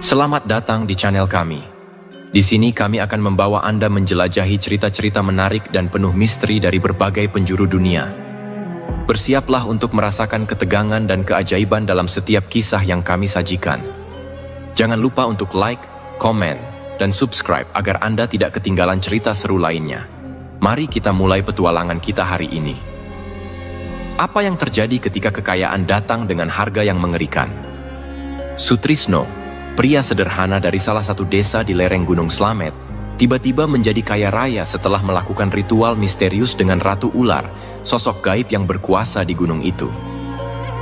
Selamat datang di channel kami. Di sini kami akan membawa Anda menjelajahi cerita-cerita menarik dan penuh misteri dari berbagai penjuru dunia. Bersiaplah untuk merasakan ketegangan dan keajaiban dalam setiap kisah yang kami sajikan. Jangan lupa untuk like, komen, dan subscribe agar Anda tidak ketinggalan cerita seru lainnya. Mari kita mulai petualangan kita hari ini. Apa yang terjadi ketika kekayaan datang dengan harga yang mengerikan? Sutrisno, pria sederhana dari salah satu desa di lereng Gunung Slamet, tiba-tiba menjadi kaya raya setelah melakukan ritual misterius dengan Ratu Ular, sosok gaib yang berkuasa di gunung itu.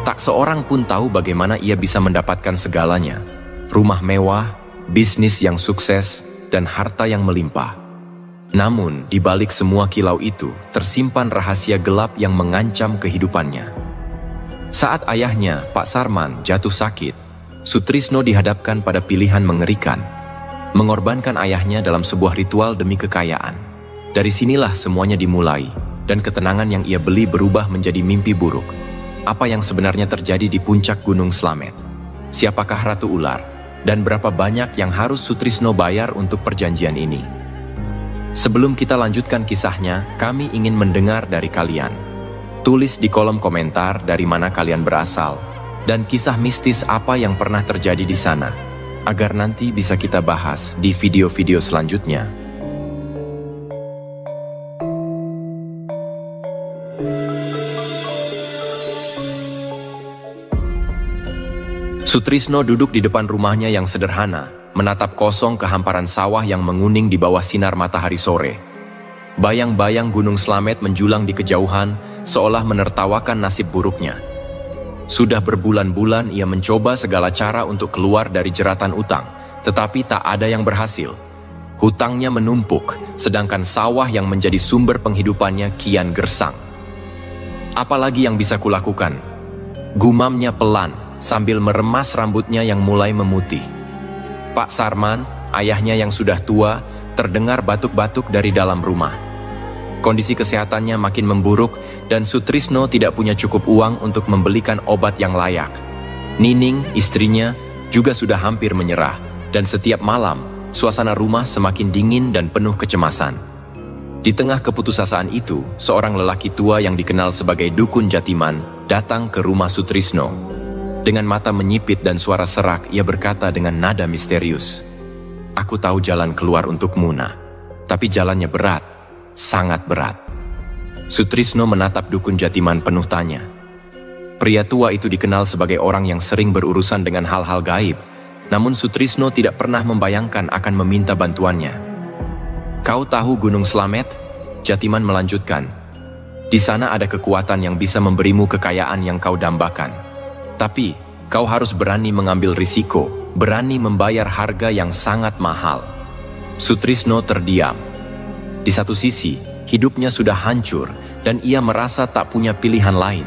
Tak seorang pun tahu bagaimana ia bisa mendapatkan segalanya. Rumah mewah, bisnis yang sukses, dan harta yang melimpah. Namun, di balik semua kilau itu, tersimpan rahasia gelap yang mengancam kehidupannya. Saat ayahnya, Pak Sarman, jatuh sakit, Sutrisno dihadapkan pada pilihan mengerikan, mengorbankan ayahnya dalam sebuah ritual demi kekayaan. Dari sinilah semuanya dimulai, dan ketenangan yang ia beli berubah menjadi mimpi buruk. Apa yang sebenarnya terjadi di puncak Gunung Slamet? Siapakah Ratu Ular? Dan berapa banyak yang harus Sutrisno bayar untuk perjanjian ini? Sebelum kita lanjutkan kisahnya, kami ingin mendengar dari kalian. Tulis di kolom komentar dari mana kalian berasal, dan kisah mistis apa yang pernah terjadi di sana, agar nanti bisa kita bahas di video-video selanjutnya. Sutrisno duduk di depan rumahnya yang sederhana, menatap kosong kehamparan sawah yang menguning di bawah sinar matahari sore. Bayang-bayang Gunung Slamet menjulang di kejauhan, seolah menertawakan nasib buruknya. Sudah berbulan-bulan ia mencoba segala cara untuk keluar dari jeratan utang, tetapi tak ada yang berhasil. Hutangnya menumpuk, sedangkan sawah yang menjadi sumber penghidupannya kian gersang. Apalagi yang bisa kulakukan? Gumamnya pelan, sambil meremas rambutnya yang mulai memutih. Pak Sarman, ayahnya yang sudah tua, terdengar batuk-batuk dari dalam rumah. Kondisi kesehatannya makin memburuk dan Sutrisno tidak punya cukup uang untuk membelikan obat yang layak. Nining, istrinya, juga sudah hampir menyerah, dan setiap malam, suasana rumah semakin dingin dan penuh kecemasan. Di tengah keputusasaan itu, seorang lelaki tua yang dikenal sebagai Dukun Jatiman datang ke rumah Sutrisno. Dengan mata menyipit dan suara serak, ia berkata dengan nada misterius, "Aku tahu jalan keluar untukmu, Nak, tapi jalannya berat. Sangat berat." Sutrisno menatap Dukun Jatiman penuh tanya. Pria tua itu dikenal sebagai orang yang sering berurusan dengan hal-hal gaib, namun Sutrisno tidak pernah membayangkan akan meminta bantuannya. "Kau tahu Gunung Slamet?" Jatiman melanjutkan. "Di sana ada kekuatan yang bisa memberimu kekayaan yang kau dambakan. Tapi, kau harus berani mengambil risiko, berani membayar harga yang sangat mahal." Sutrisno terdiam. Di satu sisi, hidupnya sudah hancur dan ia merasa tak punya pilihan lain.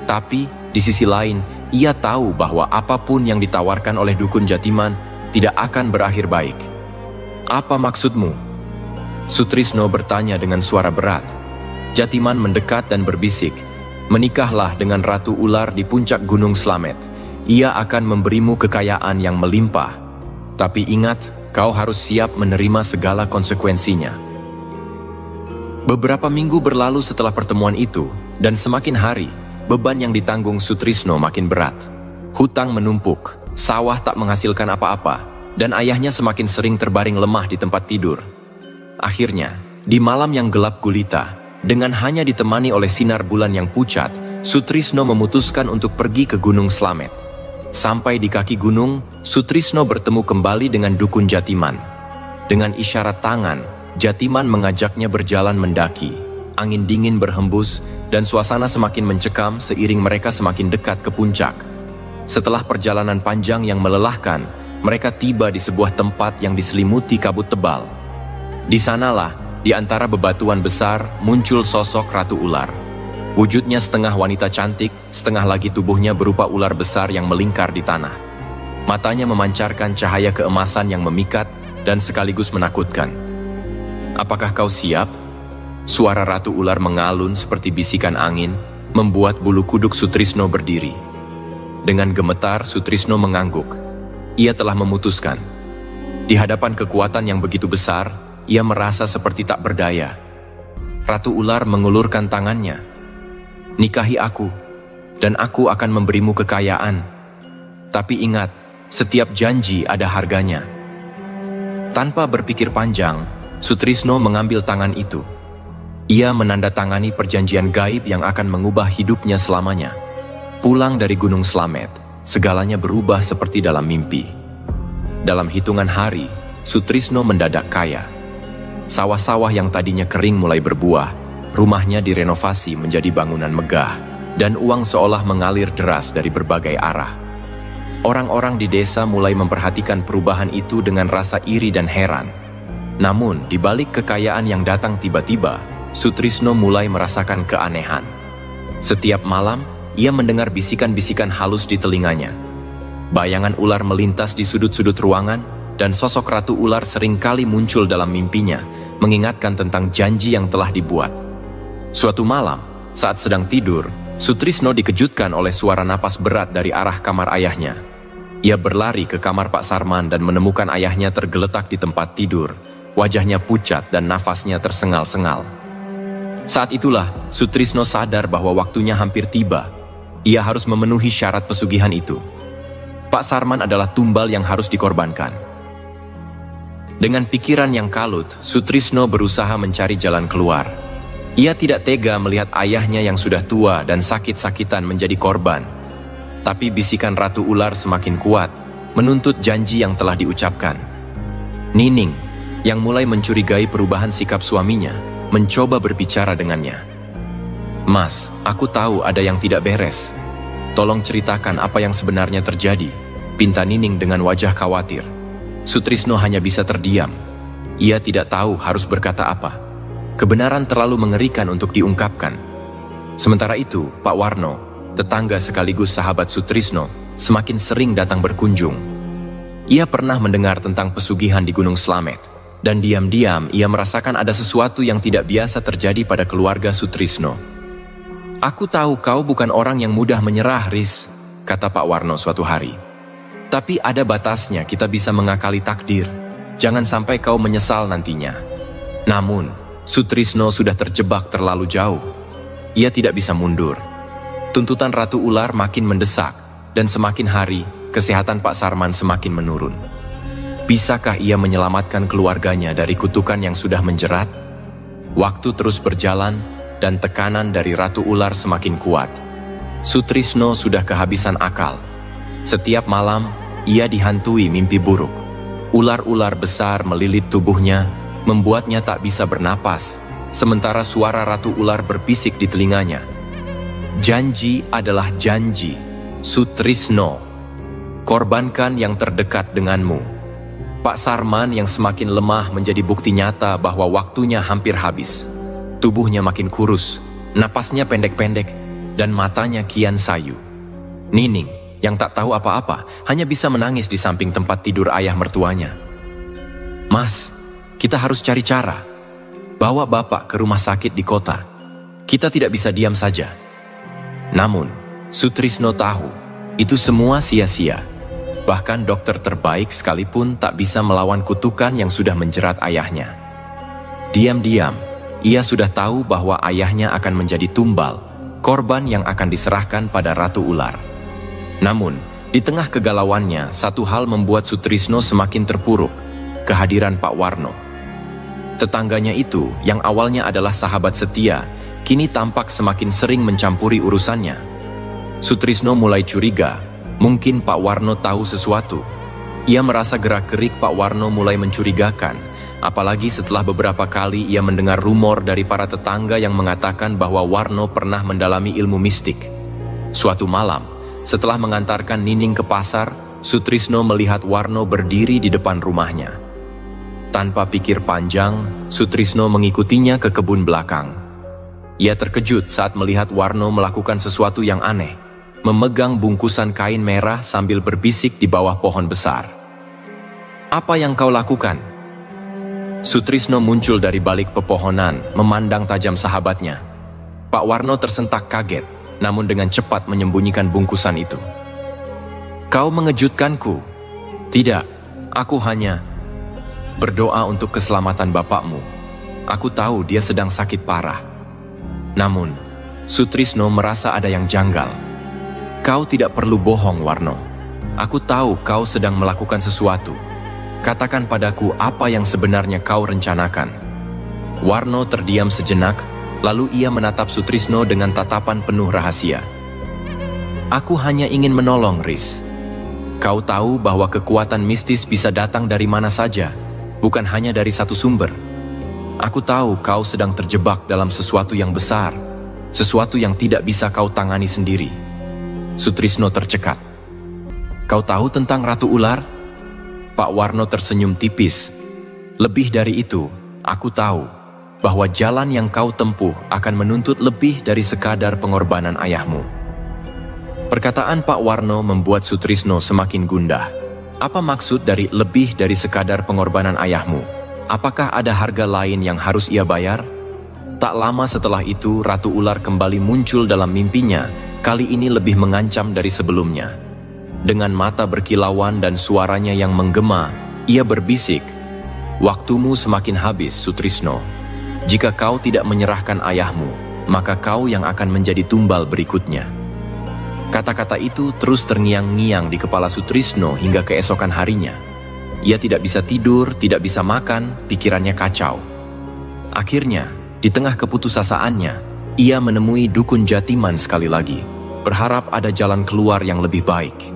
Tapi, di sisi lain, ia tahu bahwa apapun yang ditawarkan oleh Dukun Jatiman tidak akan berakhir baik. "Apa maksudmu?" Sutrisno bertanya dengan suara berat. Jatiman mendekat dan berbisik, "Menikahlah dengan Ratu Ular di puncak Gunung Slamet. Ia akan memberimu kekayaan yang melimpah. Tapi ingat, kau harus siap menerima segala konsekuensinya." Beberapa minggu berlalu setelah pertemuan itu, dan semakin hari, beban yang ditanggung Sutrisno makin berat. Hutang menumpuk, sawah tak menghasilkan apa-apa, dan ayahnya semakin sering terbaring lemah di tempat tidur. Akhirnya, di malam yang gelap gulita, dengan hanya ditemani oleh sinar bulan yang pucat, Sutrisno memutuskan untuk pergi ke Gunung Slamet. Sampai di kaki gunung, Sutrisno bertemu kembali dengan Dukun Jatiman. Dengan isyarat tangan, Jatiman mengajaknya berjalan mendaki. Angin dingin berhembus dan suasana semakin mencekam seiring mereka semakin dekat ke puncak. Setelah perjalanan panjang yang melelahkan, mereka tiba di sebuah tempat yang diselimuti kabut tebal. Di sanalah, di antara bebatuan besar, muncul sosok Ratu Ular. Wujudnya setengah wanita cantik, setengah lagi tubuhnya berupa ular besar yang melingkar di tanah. Matanya memancarkan cahaya keemasan yang memikat dan sekaligus menakutkan. "Apakah kau siap?" Suara Ratu Ular mengalun seperti bisikan angin, membuat bulu kuduk Sutrisno berdiri. Dengan gemetar, Sutrisno mengangguk. Ia telah memutuskan. Di hadapan kekuatan yang begitu besar, ia merasa seperti tak berdaya. Ratu Ular mengulurkan tangannya. Nikahi aku, dan aku akan memberimu kekayaan. Tapi ingat, setiap janji ada harganya. Tanpa berpikir panjang, Sutrisno mengambil tangan itu. Ia menandatangani perjanjian gaib yang akan mengubah hidupnya selamanya. Pulang dari Gunung Slamet, segalanya berubah seperti dalam mimpi. Dalam hitungan hari, Sutrisno mendadak kaya. Sawah-sawah yang tadinya kering mulai berbuah, rumahnya direnovasi menjadi bangunan megah, dan uang seolah mengalir deras dari berbagai arah. Orang-orang di desa mulai memperhatikan perubahan itu dengan rasa iri dan heran. Namun, di balik kekayaan yang datang tiba-tiba, Sutrisno mulai merasakan keanehan. Setiap malam, ia mendengar bisikan-bisikan halus di telinganya. Bayangan ular melintas di sudut-sudut ruangan, dan sosok Ratu Ular seringkali muncul dalam mimpinya, mengingatkan tentang janji yang telah dibuat. Suatu malam, saat sedang tidur, Sutrisno dikejutkan oleh suara napas berat dari arah kamar ayahnya. Ia berlari ke kamar Pak Sarman dan menemukan ayahnya tergeletak di tempat tidur. Wajahnya pucat dan nafasnya tersengal-sengal. Saat itulah, Sutrisno sadar bahwa waktunya hampir tiba. Ia harus memenuhi syarat pesugihan itu. Pak Sarman adalah tumbal yang harus dikorbankan. Dengan pikiran yang kalut, Sutrisno berusaha mencari jalan keluar. Ia tidak tega melihat ayahnya yang sudah tua dan sakit-sakitan menjadi korban. Tapi bisikan Ratu Ular semakin kuat, menuntut janji yang telah diucapkan. Nining, yang mulai mencurigai perubahan sikap suaminya, mencoba berbicara dengannya. Mas, aku tahu ada yang tidak beres. Tolong ceritakan apa yang sebenarnya terjadi, pinta Nining dengan wajah khawatir. Sutrisno hanya bisa terdiam. Ia tidak tahu harus berkata apa. Kebenaran terlalu mengerikan untuk diungkapkan. Sementara itu, Pak Warno, tetangga sekaligus sahabat Sutrisno, semakin sering datang berkunjung. Ia pernah mendengar tentang pesugihan di Gunung Slamet, dan diam-diam ia merasakan ada sesuatu yang tidak biasa terjadi pada keluarga Sutrisno. Aku tahu kau bukan orang yang mudah menyerah, Riz, kata Pak Warno suatu hari. Tapi ada batasnya kita bisa mengakali takdir. Jangan sampai kau menyesal nantinya. Namun, Sutrisno sudah terjebak terlalu jauh. Ia tidak bisa mundur. Tuntutan Ratu Ular makin mendesak, dan semakin hari, kesehatan Pak Sarman semakin menurun. Bisakah ia menyelamatkan keluarganya dari kutukan yang sudah menjerat? Waktu terus berjalan, dan tekanan dari Ratu Ular semakin kuat. Sutrisno sudah kehabisan akal. Setiap malam, ia dihantui mimpi buruk. Ular-ular besar melilit tubuhnya, membuatnya tak bisa bernapas, sementara suara Ratu Ular berbisik di telinganya. Janji adalah janji, Sutrisno. Korbankan yang terdekat denganmu. Pak Sarman yang semakin lemah menjadi bukti nyata bahwa waktunya hampir habis. Tubuhnya makin kurus, napasnya pendek-pendek, dan matanya kian sayu. Nining, yang tak tahu apa-apa, hanya bisa menangis di samping tempat tidur ayah mertuanya. Mas, kita harus cari cara. Bawa bapak ke rumah sakit di kota. Kita tidak bisa diam saja. Namun, Sutrisno tahu, itu semua sia-sia. Bahkan dokter terbaik sekalipun tak bisa melawan kutukan yang sudah menjerat ayahnya. Diam-diam, ia sudah tahu bahwa ayahnya akan menjadi tumbal, korban yang akan diserahkan pada Ratu Ular. Namun, di tengah kegalauannya, satu hal membuat Sutrisno semakin terpuruk, kehadiran Pak Warno. Tetangganya itu, yang awalnya adalah sahabat setia, kini tampak semakin sering mencampuri urusannya. Sutrisno mulai curiga, mungkin Pak Warno tahu sesuatu. Ia merasa gerak-gerik Pak Warno mulai mencurigakan, apalagi setelah beberapa kali ia mendengar rumor dari para tetangga yang mengatakan bahwa Warno pernah mendalami ilmu mistik. Suatu malam, setelah mengantarkan Nining ke pasar, Sutrisno melihat Warno berdiri di depan rumahnya. Tanpa pikir panjang, Sutrisno mengikutinya ke kebun belakang. Ia terkejut saat melihat Warno melakukan sesuatu yang aneh, memegang bungkusan kain merah sambil berbisik di bawah pohon besar. Apa yang kau lakukan? Sutrisno muncul dari balik pepohonan, memandang tajam sahabatnya. Pak Warno tersentak kaget, namun dengan cepat menyembunyikan bungkusan itu. Kau mengejutkanku. Tidak, aku hanya berdoa untuk keselamatan bapakmu. Aku tahu dia sedang sakit parah. Namun, Sutrisno merasa ada yang janggal. Kau tidak perlu bohong, Warno. Aku tahu kau sedang melakukan sesuatu. Katakan padaku apa yang sebenarnya kau rencanakan. Warno terdiam sejenak, lalu ia menatap Sutrisno dengan tatapan penuh rahasia. Aku hanya ingin menolong, Riz. Kau tahu bahwa kekuatan mistis bisa datang dari mana saja, bukan hanya dari satu sumber. Aku tahu kau sedang terjebak dalam sesuatu yang besar, sesuatu yang tidak bisa kau tangani sendiri. Sutrisno tercekat. Kau tahu tentang Ratu Ular? Pak Warno tersenyum tipis. Lebih dari itu, aku tahu bahwa jalan yang kau tempuh akan menuntut lebih dari sekadar pengorbanan ayahmu. Perkataan Pak Warno membuat Sutrisno semakin gundah. Apa maksud dari lebih dari sekadar pengorbanan ayahmu? Apakah ada harga lain yang harus ia bayar? Tak lama setelah itu, Ratu Ular kembali muncul dalam mimpinya, kali ini lebih mengancam dari sebelumnya. Dengan mata berkilauan dan suaranya yang menggema, ia berbisik, "Waktumu semakin habis, Sutrisno. Jika kau tidak menyerahkan ayahmu, maka kau yang akan menjadi tumbal berikutnya." Kata-kata itu terus terngiang-ngiang di kepala Sutrisno hingga keesokan harinya. Ia tidak bisa tidur, tidak bisa makan, pikirannya kacau. Akhirnya, di tengah keputusasaannya, ia menemui Dukun Jatiman sekali lagi, berharap ada jalan keluar yang lebih baik.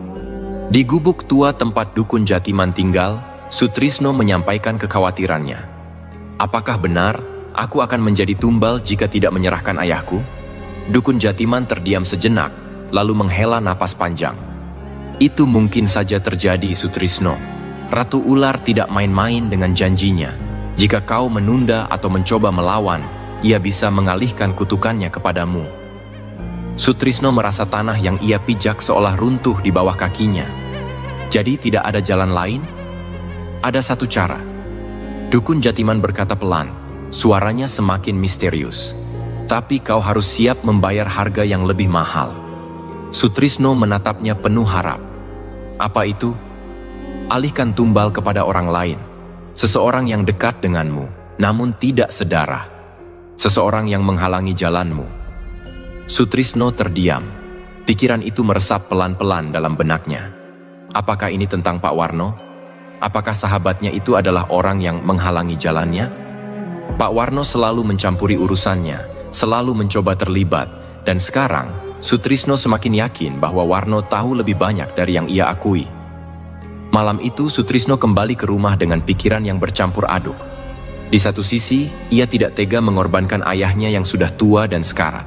Di gubuk tua tempat Dukun Jatiman tinggal, Sutrisno menyampaikan kekhawatirannya. Apakah benar aku akan menjadi tumbal jika tidak menyerahkan ayahku? Dukun Jatiman terdiam sejenak, lalu menghela napas panjang. Itu mungkin saja terjadi, Sutrisno. Ratu Ular tidak main-main dengan janjinya. Jika kau menunda atau mencoba melawan, ia bisa mengalihkan kutukannya kepadamu. Sutrisno merasa tanah yang ia pijak seolah runtuh di bawah kakinya. Jadi tidak ada jalan lain? Ada satu cara. Dukun Jatiman berkata pelan, suaranya semakin misterius. Tapi kau harus siap membayar harga yang lebih mahal. Sutrisno menatapnya penuh harap. Apa itu? Alihkan tumbal kepada orang lain. Seseorang yang dekat denganmu, namun tidak sedarah. Seseorang yang menghalangi jalanmu. Sutrisno terdiam. Pikiran itu meresap pelan-pelan dalam benaknya. Apakah ini tentang Pak Warno? Apakah sahabatnya itu adalah orang yang menghalangi jalannya? Pak Warno selalu mencampuri urusannya, selalu mencoba terlibat, dan sekarang Sutrisno semakin yakin bahwa Warno tahu lebih banyak dari yang ia akui. Malam itu Sutrisno kembali ke rumah dengan pikiran yang bercampur aduk. Di satu sisi, ia tidak tega mengorbankan ayahnya yang sudah tua dan sekarat.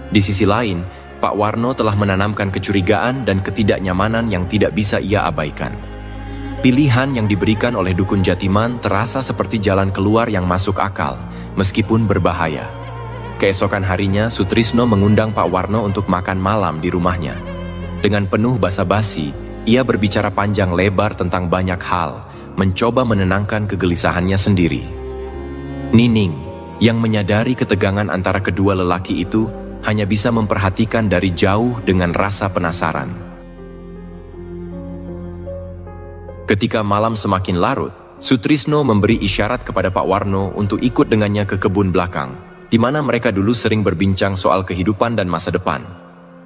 Di sisi lain, Pak Warno telah menanamkan kecurigaan dan ketidaknyamanan yang tidak bisa ia abaikan. Pilihan yang diberikan oleh Dukun Jatiman terasa seperti jalan keluar yang masuk akal, meskipun berbahaya. Keesokan harinya, Sutrisno mengundang Pak Warno untuk makan malam di rumahnya. Dengan penuh basa-basi, ia berbicara panjang lebar tentang banyak hal, mencoba menenangkan kegelisahannya sendiri. Nining, yang menyadari ketegangan antara kedua lelaki itu, hanya bisa memperhatikan dari jauh dengan rasa penasaran. Ketika malam semakin larut, Sutrisno memberi isyarat kepada Pak Warno untuk ikut dengannya ke kebun belakang, di mana mereka dulu sering berbincang soal kehidupan dan masa depan.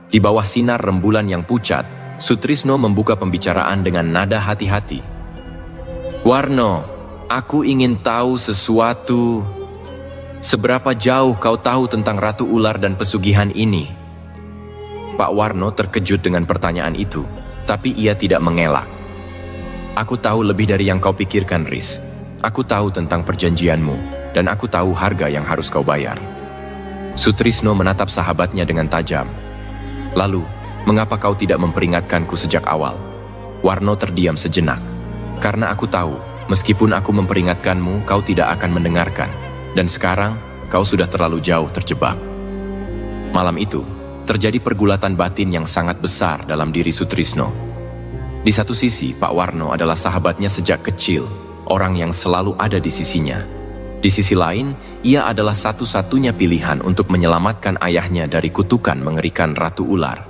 Di bawah sinar rembulan yang pucat, Sutrisno membuka pembicaraan dengan nada hati-hati. "Warno, aku ingin tahu sesuatu. Seberapa jauh kau tahu tentang Ratu Ular dan pesugihan ini?" Pak Warno terkejut dengan pertanyaan itu, tapi ia tidak mengelak. "Aku tahu lebih dari yang kau pikirkan, Riz. Aku tahu tentang perjanjianmu, dan aku tahu harga yang harus kau bayar." Sutrisno menatap sahabatnya dengan tajam. "Lalu, mengapa kau tidak memperingatkanku sejak awal?" Warno terdiam sejenak. "Karena aku tahu, meskipun aku memperingatkanmu, kau tidak akan mendengarkan. Dan sekarang, kau sudah terlalu jauh terjebak." Malam itu, terjadi pergulatan batin yang sangat besar dalam diri Sutrisno. Di satu sisi, Pak Warno adalah sahabatnya sejak kecil, orang yang selalu ada di sisinya. Di sisi lain, ia adalah satu-satunya pilihan untuk menyelamatkan ayahnya dari kutukan mengerikan Ratu Ular.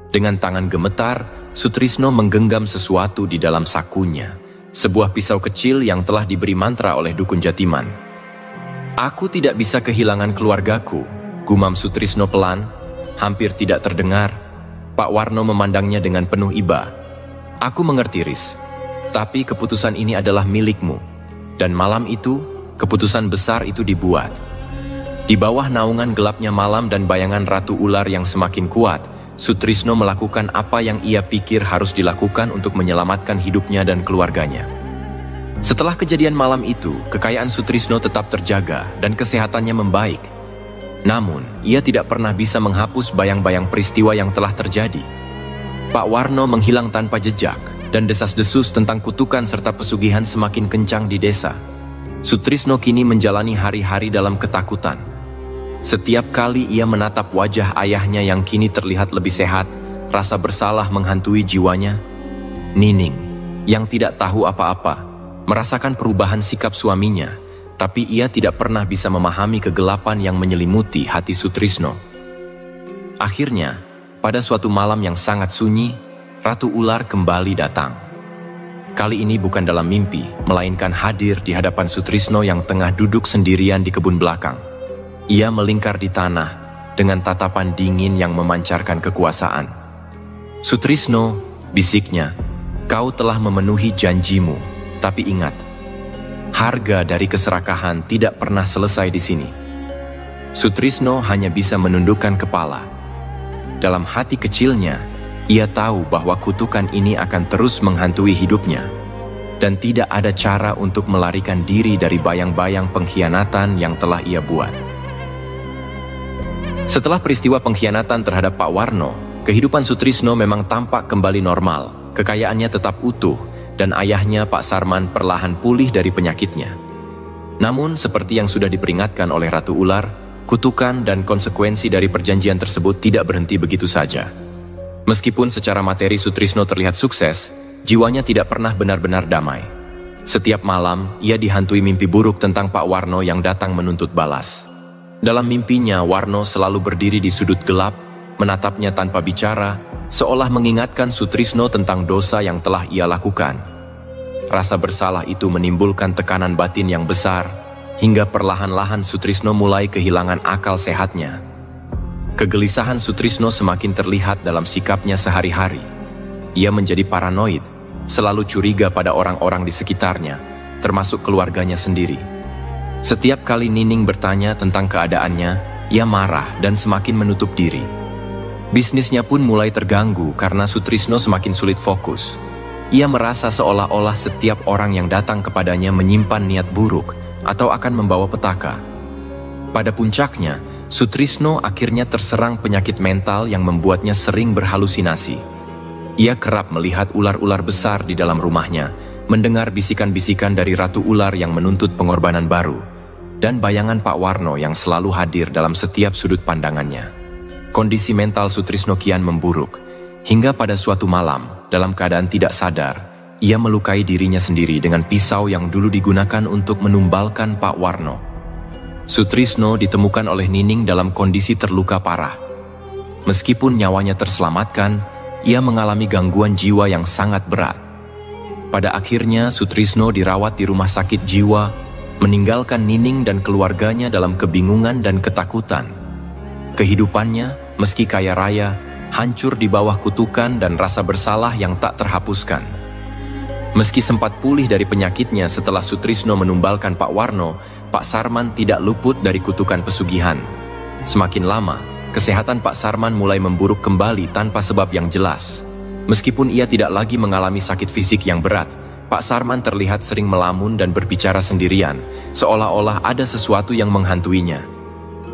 Dengan tangan gemetar, Sutrisno menggenggam sesuatu di dalam sakunya, sebuah pisau kecil yang telah diberi mantra oleh dukun Jatiman. "Aku tidak bisa kehilangan keluargaku," gumam Sutrisno pelan, hampir tidak terdengar. Pak Warno memandangnya dengan penuh iba. "Aku mengerti, Riz, tapi keputusan ini adalah milikmu." Dan malam itu, keputusan besar itu dibuat. Di bawah naungan gelapnya malam dan bayangan Ratu Ular yang semakin kuat, Sutrisno melakukan apa yang ia pikir harus dilakukan untuk menyelamatkan hidupnya dan keluarganya. Setelah kejadian malam itu, kekayaan Sutrisno tetap terjaga dan kesehatannya membaik. Namun, ia tidak pernah bisa menghapus bayang-bayang peristiwa yang telah terjadi. Pak Warno menghilang tanpa jejak, dan desas-desus tentang kutukan serta pesugihan semakin kencang di desa. Sutrisno kini menjalani hari-hari dalam ketakutan. Setiap kali ia menatap wajah ayahnya yang kini terlihat lebih sehat, rasa bersalah menghantui jiwanya. Nining, yang tidak tahu apa-apa, merasakan perubahan sikap suaminya, tapi ia tidak pernah bisa memahami kegelapan yang menyelimuti hati Sutrisno. Akhirnya, pada suatu malam yang sangat sunyi, Ratu Ular kembali datang. Kali ini bukan dalam mimpi, melainkan hadir di hadapan Sutrisno yang tengah duduk sendirian di kebun belakang. Ia melingkar di tanah dengan tatapan dingin yang memancarkan kekuasaan. "Sutrisno," bisiknya, "kau telah memenuhi janjimu, tapi ingat, harga dari keserakahan tidak pernah selesai di sini." Sutrisno hanya bisa menundukkan kepala. Dalam hati kecilnya, ia tahu bahwa kutukan ini akan terus menghantui hidupnya, dan tidak ada cara untuk melarikan diri dari bayang-bayang pengkhianatan yang telah ia buat. Setelah peristiwa pengkhianatan terhadap Pak Warno, kehidupan Sutrisno memang tampak kembali normal, kekayaannya tetap utuh, dan ayahnya Pak Sarman perlahan pulih dari penyakitnya. Namun, seperti yang sudah diperingatkan oleh Ratu Ular, kutukan dan konsekuensi dari perjanjian tersebut tidak berhenti begitu saja. Meskipun secara materi Sutrisno terlihat sukses, jiwanya tidak pernah benar-benar damai. Setiap malam, ia dihantui mimpi buruk tentang Pak Warno yang datang menuntut balas. Dalam mimpinya, Warno selalu berdiri di sudut gelap, menatapnya tanpa bicara, seolah mengingatkan Sutrisno tentang dosa yang telah ia lakukan. Rasa bersalah itu menimbulkan tekanan batin yang besar, hingga perlahan-lahan Sutrisno mulai kehilangan akal sehatnya. Kegelisahan Sutrisno semakin terlihat dalam sikapnya sehari-hari. Ia menjadi paranoid, selalu curiga pada orang-orang di sekitarnya, termasuk keluarganya sendiri. Setiap kali Nining bertanya tentang keadaannya, ia marah dan semakin menutup diri. Bisnisnya pun mulai terganggu karena Sutrisno semakin sulit fokus. Ia merasa seolah-olah setiap orang yang datang kepadanya menyimpan niat buruk atau akan membawa petaka. Pada puncaknya, Sutrisno akhirnya terserang penyakit mental yang membuatnya sering berhalusinasi. Ia kerap melihat ular-ular besar di dalam rumahnya, mendengar bisikan-bisikan dari Ratu Ular yang menuntut pengorbanan baru, dan bayangan Pak Warno yang selalu hadir dalam setiap sudut pandangannya. Kondisi mental Sutrisno kian memburuk, hingga pada suatu malam, dalam keadaan tidak sadar, ia melukai dirinya sendiri dengan pisau yang dulu digunakan untuk menumbalkan Pak Warno. Sutrisno ditemukan oleh Nining dalam kondisi terluka parah. Meskipun nyawanya terselamatkan, ia mengalami gangguan jiwa yang sangat berat. Pada akhirnya, Sutrisno dirawat di rumah sakit jiwa, meninggalkan Nining dan keluarganya dalam kebingungan dan ketakutan. Kehidupannya, meski kaya raya, hancur di bawah kutukan dan rasa bersalah yang tak terhapuskan. Meski sempat pulih dari penyakitnya setelah Sutrisno menumbalkan Pak Warno, Pak Sarman tidak luput dari kutukan pesugihan. Semakin lama, kesehatan Pak Sarman mulai memburuk kembali tanpa sebab yang jelas. Meskipun ia tidak lagi mengalami sakit fisik yang berat, Pak Sarman terlihat sering melamun dan berbicara sendirian, seolah-olah ada sesuatu yang menghantuinya.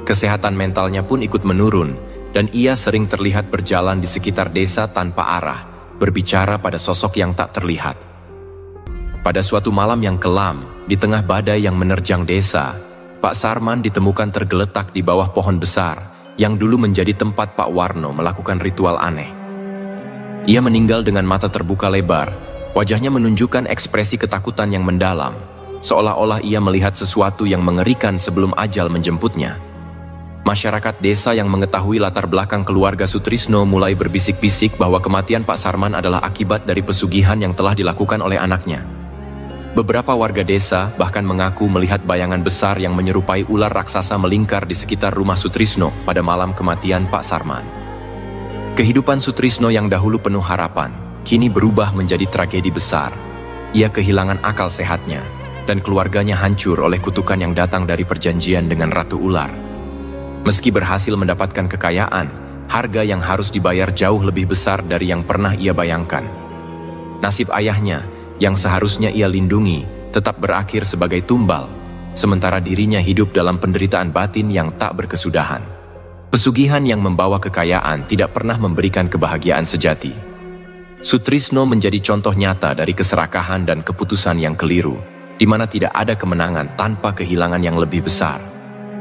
Kesehatan mentalnya pun ikut menurun, dan ia sering terlihat berjalan di sekitar desa tanpa arah, berbicara pada sosok yang tak terlihat. Pada suatu malam yang kelam, di tengah badai yang menerjang desa, Pak Sarman ditemukan tergeletak di bawah pohon besar, yang dulu menjadi tempat Pak Warno melakukan ritual aneh. Ia meninggal dengan mata terbuka lebar, wajahnya menunjukkan ekspresi ketakutan yang mendalam, seolah-olah ia melihat sesuatu yang mengerikan sebelum ajal menjemputnya. Masyarakat desa yang mengetahui latar belakang keluarga Sutrisno mulai berbisik-bisik bahwa kematian Pak Sarman adalah akibat dari pesugihan yang telah dilakukan oleh anaknya. Beberapa warga desa bahkan mengaku melihat bayangan besar yang menyerupai ular raksasa melingkar di sekitar rumah Sutrisno pada malam kematian Pak Sarman. Kehidupan Sutrisno yang dahulu penuh harapan, kini berubah menjadi tragedi besar. Ia kehilangan akal sehatnya, dan keluarganya hancur oleh kutukan yang datang dari perjanjian dengan Ratu Ular. Meski berhasil mendapatkan kekayaan, harga yang harus dibayar jauh lebih besar dari yang pernah ia bayangkan. Nasib ayahnya, yang seharusnya ia lindungi, tetap berakhir sebagai tumbal, sementara dirinya hidup dalam penderitaan batin yang tak berkesudahan. Pesugihan yang membawa kekayaan tidak pernah memberikan kebahagiaan sejati. Sutrisno menjadi contoh nyata dari keserakahan dan keputusan yang keliru, di mana tidak ada kemenangan tanpa kehilangan yang lebih besar.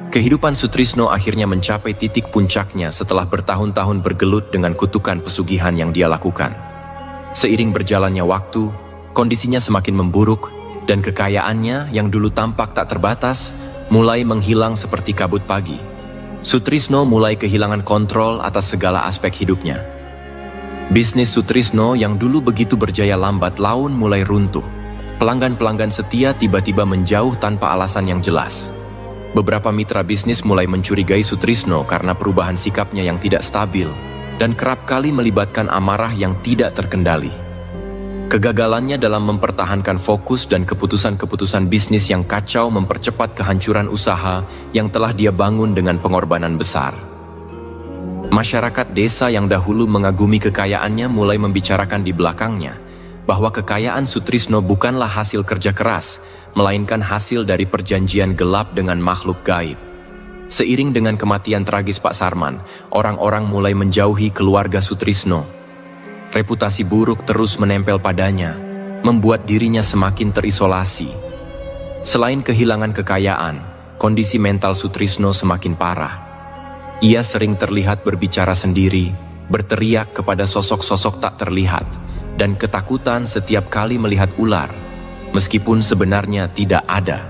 Kehidupan Sutrisno akhirnya mencapai titik puncaknya setelah bertahun-tahun bergelut dengan kutukan pesugihan yang dia lakukan. Seiring berjalannya waktu, kondisinya semakin memburuk, dan kekayaannya yang dulu tampak tak terbatas, mulai menghilang seperti kabut pagi. Sutrisno mulai kehilangan kontrol atas segala aspek hidupnya. Bisnis Sutrisno yang dulu begitu berjaya lambat laun mulai runtuh. Pelanggan-pelanggan setia tiba-tiba menjauh tanpa alasan yang jelas. Beberapa mitra bisnis mulai mencurigai Sutrisno karena perubahan sikapnya yang tidak stabil dan kerap kali melibatkan amarah yang tidak terkendali. Kegagalannya dalam mempertahankan fokus dan keputusan-keputusan bisnis yang kacau mempercepat kehancuran usaha yang telah dia bangun dengan pengorbanan besar. Masyarakat desa yang dahulu mengagumi kekayaannya mulai membicarakan di belakangnya bahwa kekayaan Sutrisno bukanlah hasil kerja keras, melainkan hasil dari perjanjian gelap dengan makhluk gaib. Seiring dengan kematian tragis Pak Sarman, orang-orang mulai menjauhi keluarga Sutrisno. Reputasi buruk terus menempel padanya, membuat dirinya semakin terisolasi. Selain kehilangan kekayaan, kondisi mental Sutrisno semakin parah. Ia sering terlihat berbicara sendiri, berteriak kepada sosok-sosok tak terlihat, dan ketakutan setiap kali melihat ular, meskipun sebenarnya tidak ada.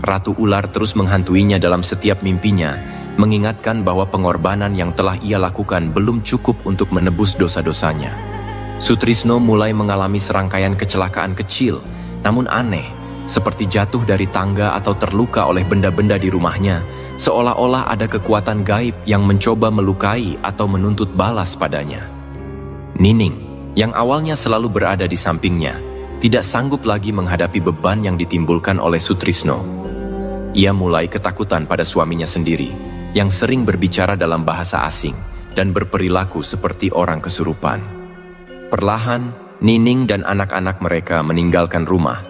Ratu Ular terus menghantuinya dalam setiap mimpinya, mengingatkan bahwa pengorbanan yang telah ia lakukan belum cukup untuk menebus dosa-dosanya. Sutrisno mulai mengalami serangkaian kecelakaan kecil, namun aneh, seperti jatuh dari tangga atau terluka oleh benda-benda di rumahnya, seolah-olah ada kekuatan gaib yang mencoba melukai atau menuntut balas padanya. Nining, yang awalnya selalu berada di sampingnya, tidak sanggup lagi menghadapi beban yang ditimbulkan oleh Sutrisno. Ia mulai ketakutan pada suaminya sendiri, yang sering berbicara dalam bahasa asing dan berperilaku seperti orang kesurupan. Perlahan, Nining dan anak-anak mereka meninggalkan rumah,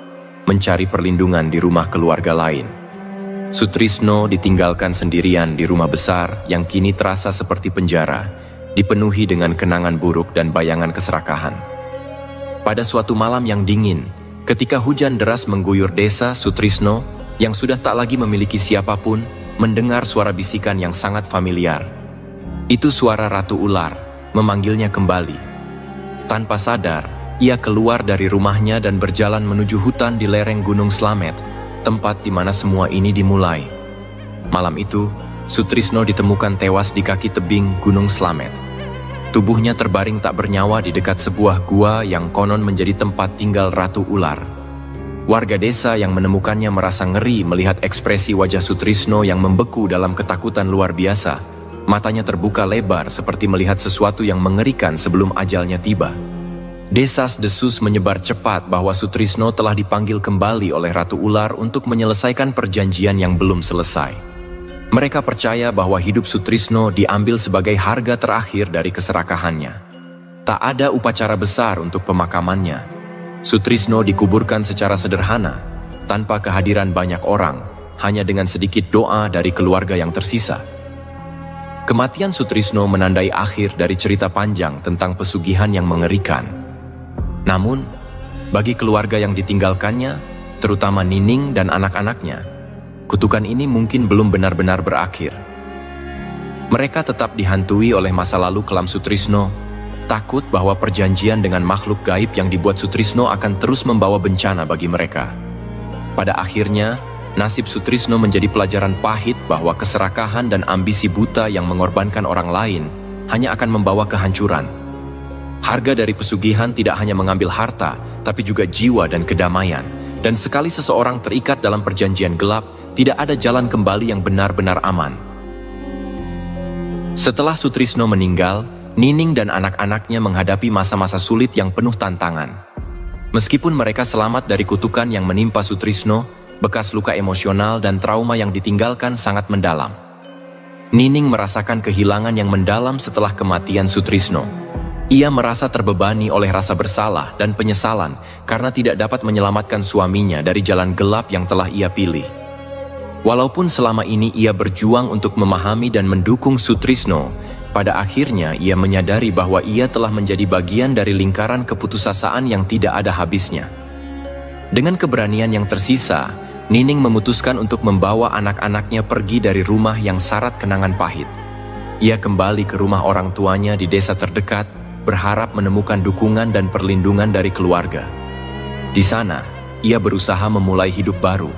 mencari perlindungan di rumah keluarga lain. Sutrisno ditinggalkan sendirian di rumah besar yang kini terasa seperti penjara, dipenuhi dengan kenangan buruk dan bayangan keserakahan. Pada suatu malam yang dingin, ketika hujan deras mengguyur desa, Sutrisno, yang sudah tak lagi memiliki siapapun, mendengar suara bisikan yang sangat familiar. Itu suara Ratu Ular, memanggilnya kembali. Tanpa sadar, ia keluar dari rumahnya dan berjalan menuju hutan di lereng Gunung Slamet, tempat di mana semua ini dimulai. Malam itu, Sutrisno ditemukan tewas di kaki tebing Gunung Slamet. Tubuhnya terbaring tak bernyawa di dekat sebuah gua yang konon menjadi tempat tinggal Ratu Ular. Warga desa yang menemukannya merasa ngeri melihat ekspresi wajah Sutrisno yang membeku dalam ketakutan luar biasa. Matanya terbuka lebar seperti melihat sesuatu yang mengerikan sebelum ajalnya tiba. Desas-desus menyebar cepat bahwa Sutrisno telah dipanggil kembali oleh Ratu Ular untuk menyelesaikan perjanjian yang belum selesai. Mereka percaya bahwa hidup Sutrisno diambil sebagai harga terakhir dari keserakahannya. Tak ada upacara besar untuk pemakamannya. Sutrisno dikuburkan secara sederhana, tanpa kehadiran banyak orang, hanya dengan sedikit doa dari keluarga yang tersisa. Kematian Sutrisno menandai akhir dari cerita panjang tentang pesugihan yang mengerikan. Namun, bagi keluarga yang ditinggalkannya, terutama Nining dan anak-anaknya, kutukan ini mungkin belum benar-benar berakhir. Mereka tetap dihantui oleh masa lalu kelam Sutrisno, takut bahwa perjanjian dengan makhluk gaib yang dibuat Sutrisno akan terus membawa bencana bagi mereka. Pada akhirnya, Nasib Sutrisno menjadi pelajaran pahit bahwa keserakahan dan ambisi buta yang mengorbankan orang lain hanya akan membawa kehancuran. Harga dari pesugihan tidak hanya mengambil harta, tapi juga jiwa dan kedamaian. Dan sekali seseorang terikat dalam perjanjian gelap, tidak ada jalan kembali yang benar-benar aman. Setelah Sutrisno meninggal, Nining dan anak-anaknya menghadapi masa-masa sulit yang penuh tantangan. Meskipun mereka selamat dari kutukan yang menimpa Sutrisno, bekas luka emosional dan trauma yang ditinggalkan sangat mendalam. Nining merasakan kehilangan yang mendalam setelah kematian Sutrisno. Ia merasa terbebani oleh rasa bersalah dan penyesalan karena tidak dapat menyelamatkan suaminya dari jalan gelap yang telah ia pilih. Walaupun selama ini ia berjuang untuk memahami dan mendukung Sutrisno, pada akhirnya ia menyadari bahwa ia telah menjadi bagian dari lingkaran keputusasaan yang tidak ada habisnya. Dengan keberanian yang tersisa, Nining memutuskan untuk membawa anak-anaknya pergi dari rumah yang syarat kenangan pahit. Ia kembali ke rumah orang tuanya di desa terdekat, berharap menemukan dukungan dan perlindungan dari keluarga. Di sana, ia berusaha memulai hidup baru,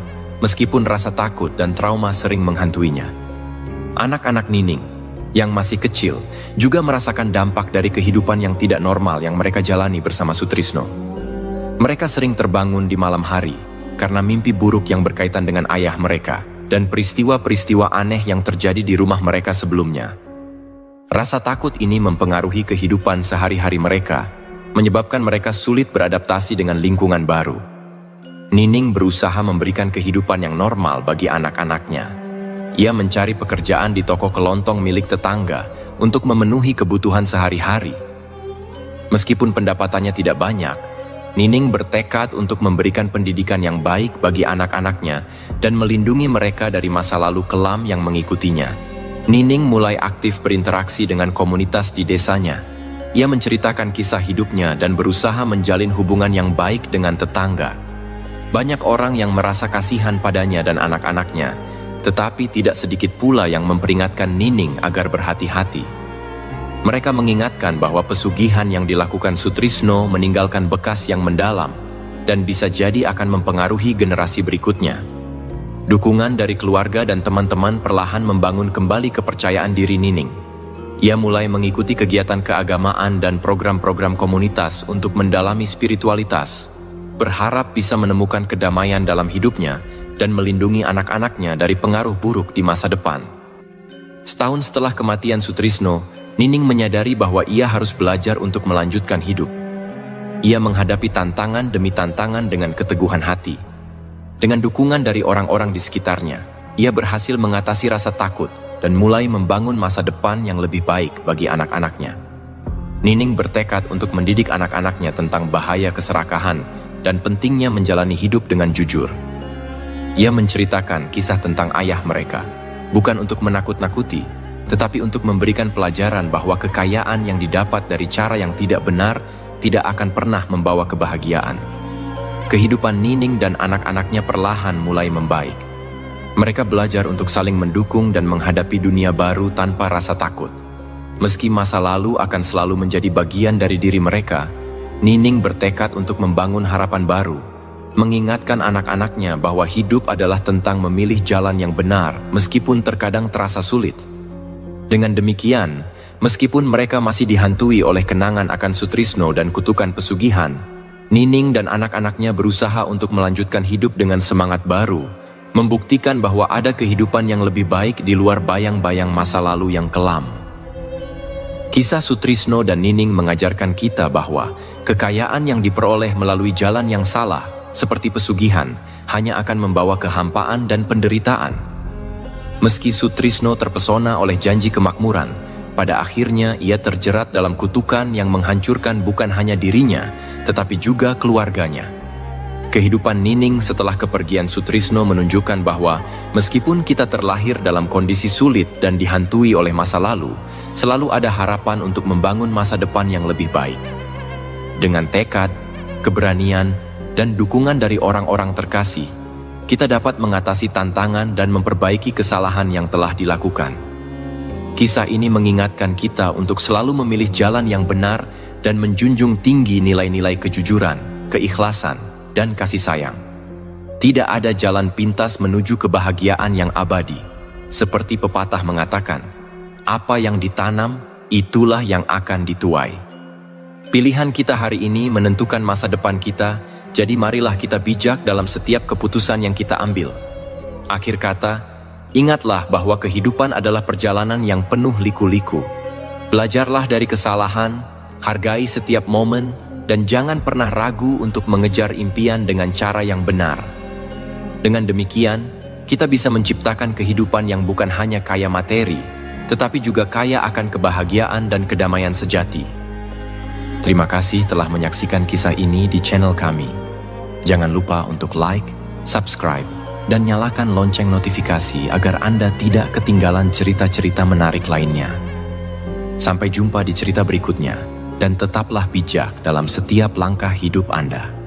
meskipun rasa takut dan trauma sering menghantuinya. Anak-anak Nining yang masih kecil juga merasakan dampak dari kehidupan yang tidak normal yang mereka jalani bersama Sutrisno. Mereka sering terbangun di malam hari karena mimpi buruk yang berkaitan dengan ayah mereka dan peristiwa-peristiwa aneh yang terjadi di rumah mereka sebelumnya. Rasa takut ini mempengaruhi kehidupan sehari-hari mereka, menyebabkan mereka sulit beradaptasi dengan lingkungan baru. Nining berusaha memberikan kehidupan yang normal bagi anak-anaknya. Ia mencari pekerjaan di toko kelontong milik tetangga untuk memenuhi kebutuhan sehari-hari. Meskipun pendapatannya tidak banyak, Nining bertekad untuk memberikan pendidikan yang baik bagi anak-anaknya dan melindungi mereka dari masa lalu kelam yang mengikutinya. Nining mulai aktif berinteraksi dengan komunitas di desanya. Ia menceritakan kisah hidupnya dan berusaha menjalin hubungan yang baik dengan tetangga. Banyak orang yang merasa kasihan padanya dan anak-anaknya, tetapi tidak sedikit pula yang memperingatkan Nining agar berhati-hati. Mereka mengingatkan bahwa pesugihan yang dilakukan Sutrisno meninggalkan bekas yang mendalam dan bisa jadi akan mempengaruhi generasi berikutnya. Dukungan dari keluarga dan teman-teman perlahan membangun kembali kepercayaan diri Nining. Ia mulai mengikuti kegiatan keagamaan dan program-program komunitas untuk mendalami spiritualitas, berharap bisa menemukan kedamaian dalam hidupnya dan melindungi anak-anaknya dari pengaruh buruk di masa depan. Setahun setelah kematian Sutrisno, Nining menyadari bahwa ia harus belajar untuk melanjutkan hidup. Ia menghadapi tantangan demi tantangan dengan keteguhan hati. Dengan dukungan dari orang-orang di sekitarnya, ia berhasil mengatasi rasa takut dan mulai membangun masa depan yang lebih baik bagi anak-anaknya. Nining bertekad untuk mendidik anak-anaknya tentang bahaya keserakahan dan pentingnya menjalani hidup dengan jujur. Ia menceritakan kisah tentang ayah mereka, bukan untuk menakut-nakuti, tetapi untuk memberikan pelajaran bahwa kekayaan yang didapat dari cara yang tidak benar tidak akan pernah membawa kebahagiaan. Kehidupan Nining dan anak-anaknya perlahan mulai membaik. Mereka belajar untuk saling mendukung dan menghadapi dunia baru tanpa rasa takut. Meski masa lalu akan selalu menjadi bagian dari diri mereka, Nining bertekad untuk membangun harapan baru, mengingatkan anak-anaknya bahwa hidup adalah tentang memilih jalan yang benar meskipun terkadang terasa sulit. Dengan demikian, meskipun mereka masih dihantui oleh kenangan akan Sutrisno dan kutukan pesugihan, Nining dan anak-anaknya berusaha untuk melanjutkan hidup dengan semangat baru, membuktikan bahwa ada kehidupan yang lebih baik di luar bayang-bayang masa lalu yang kelam. Kisah Sutrisno dan Nining mengajarkan kita bahwa kekayaan yang diperoleh melalui jalan yang salah, seperti pesugihan, hanya akan membawa kehampaan dan penderitaan. Meski Sutrisno terpesona oleh janji kemakmuran, pada akhirnya ia terjerat dalam kutukan yang menghancurkan bukan hanya dirinya, tetapi juga keluarganya. Kehidupan Nining setelah kepergian Sutrisno menunjukkan bahwa meskipun kita terlahir dalam kondisi sulit dan dihantui oleh masa lalu, selalu ada harapan untuk membangun masa depan yang lebih baik. Dengan tekad, keberanian, dan dukungan dari orang-orang terkasih, kita dapat mengatasi tantangan dan memperbaiki kesalahan yang telah dilakukan. Kisah ini mengingatkan kita untuk selalu memilih jalan yang benar dan menjunjung tinggi nilai-nilai kejujuran, keikhlasan, dan kasih sayang. Tidak ada jalan pintas menuju kebahagiaan yang abadi. Seperti pepatah mengatakan, apa yang ditanam, itulah yang akan dituai. Pilihan kita hari ini menentukan masa depan kita, jadi marilah kita bijak dalam setiap keputusan yang kita ambil. Akhir kata, ingatlah bahwa kehidupan adalah perjalanan yang penuh liku-liku. Belajarlah dari kesalahan, hargai setiap momen, dan jangan pernah ragu untuk mengejar impian dengan cara yang benar. Dengan demikian, kita bisa menciptakan kehidupan yang bukan hanya kaya materi, tetapi juga kaya akan kebahagiaan dan kedamaian sejati. Terima kasih telah menyaksikan kisah ini di channel kami. Jangan lupa untuk like, subscribe, dan nyalakan lonceng notifikasi agar Anda tidak ketinggalan cerita-cerita menarik lainnya. Sampai jumpa di cerita berikutnya, dan tetaplah bijak dalam setiap langkah hidup Anda.